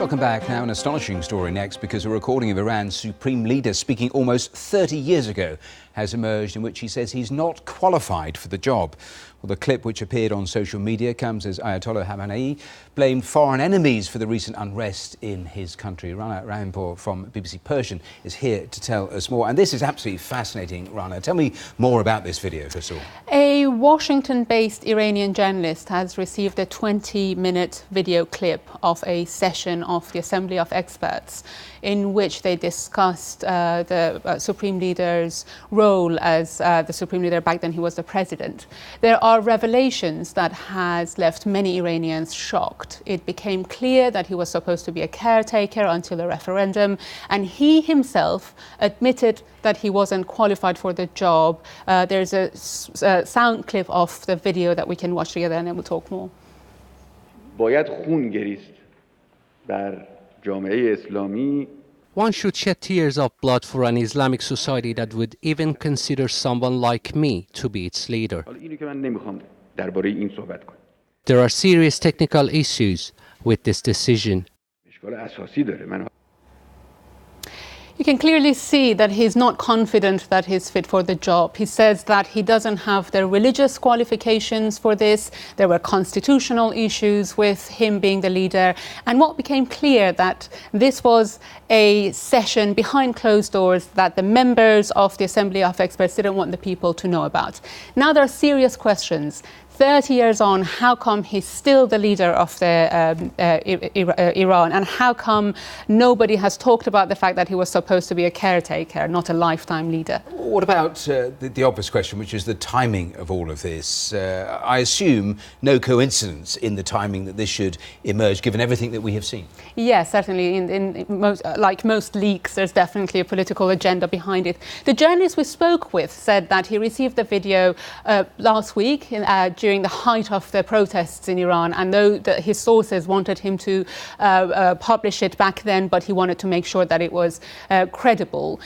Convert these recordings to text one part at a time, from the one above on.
Welcome back. Now an astonishing story next, because a recording of Iran's supreme leader speaking almost 30 years ago has emerged, in which he says he's not qualified for the job. Well, the clip, which appeared on social media, comes as Ayatollah Khamenei blamed foreign enemies for the recent unrest in his country. Rana Rahimpour from BBC Persian is here to tell us more. And this is absolutely fascinating, Rana. Tell me more about this video, first of all. A Washington-based Iranian journalist has received a 20-minute video clip of a session of the Assembly of Experts in which they discussed the Supreme Leader's role as the Supreme Leader. Back then he was the president. There are revelations that has left many Iranians shocked. It became clear that he was supposed to be a caretaker until a referendum, and he himself admitted that he wasn't qualified for the job. There's a sound clip of the video that we can watch together, and then we'll talk more. باید خون گریست در جامعه اسلامی. One should shed tears of blood for an Islamic society that would even consider someone like me to be its leader. There are serious technical issues with this decision. You can clearly see that he's not confident that he's fit for the job. He says that he doesn't have the religious qualifications for this. There were constitutional issues with him being the leader. And what became clear, that this was a session behind closed doors that the members of the Assembly of Experts didn't want the people to know about. Now there are serious questions. 30 years on, how come he's still the leader of Iran? And how come nobody has talked about the fact that he was supposed to be a caretaker, not a lifetime leader? What about the obvious question, which is the timing of all of this? I assume no coincidence in the timing that this should emerge, given everything that we have seen. Yes, certainly. Like most leaks, there's definitely a political agenda behind it. The journalist we spoke with said that he received the video last week during the height of the protests in Iran, and though his sources wanted him to publish it back then, but he wanted to make sure that it was credible.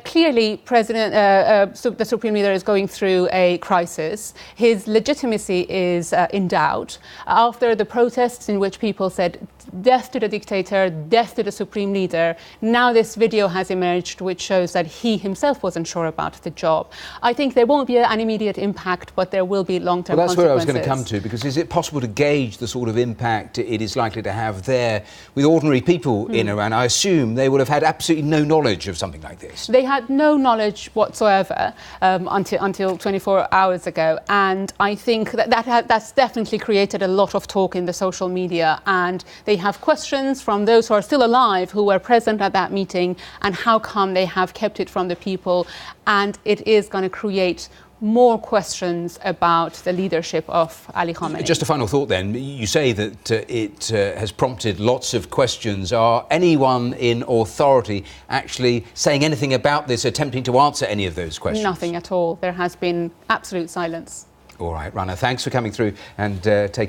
Clearly, the Supreme Leader is going through a crisis. His legitimacy is in doubt after the protests in which people said death to the dictator, death to the Supreme Leader. Now this video has emerged which shows that he himself wasn't sure about the job. I think there won't be an immediate impact, but there will be long-term consequences. That's where I was going to come to, because is it possible to gauge the sort of impact it is likely to have there with ordinary people in Iran? I assume they would have had absolutely no knowledge of something like this. They had no knowledge whatsoever until 24 hours ago, and I think that's definitely created a lot of talk in the social media, and they have questions from those who are still alive who were present at that meeting, and how come they have kept it from the people, and it is going to create more questions about the leadership of Ali Khamenei. Just a final thought then. You say that it has prompted lots of questions. Are anyone in authority actually saying anything about this, attempting to answer any of those questions? Nothing at all. There has been absolute silence. All right, Rana, thanks for coming through and taking